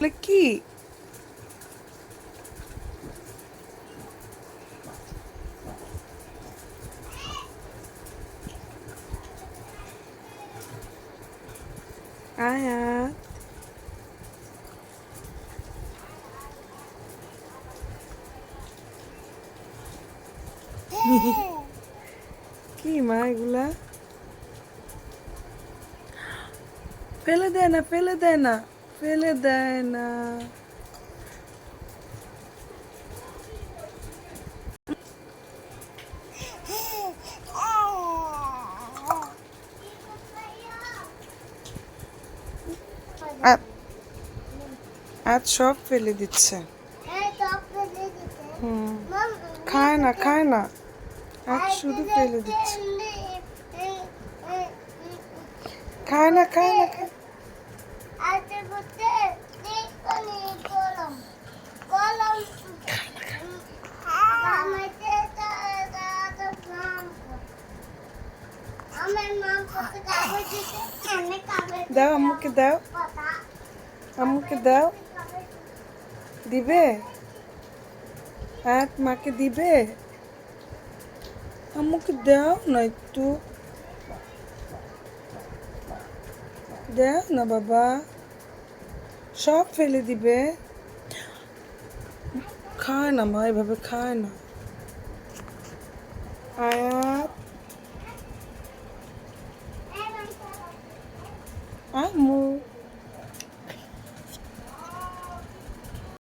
কি আয়াত কি মা এগুলা ফেলে দেয় না ফেলে দেয় না ফেলে দেয় না আজ সব ফেলে দিচ্ছে হুম খায় না খায় না আজ শুধু ফেলে দিচ্ছে খায় না খায় না খায় দাও আম্মুকে দাও আম্মুকে দাও দিবে আয়াত মাকে দিবে আম্মুকে দাও না একটু দাও না বাবা সব ফেলে দিবে খায় না মা এভাবে খায় না আয়াত আম্মু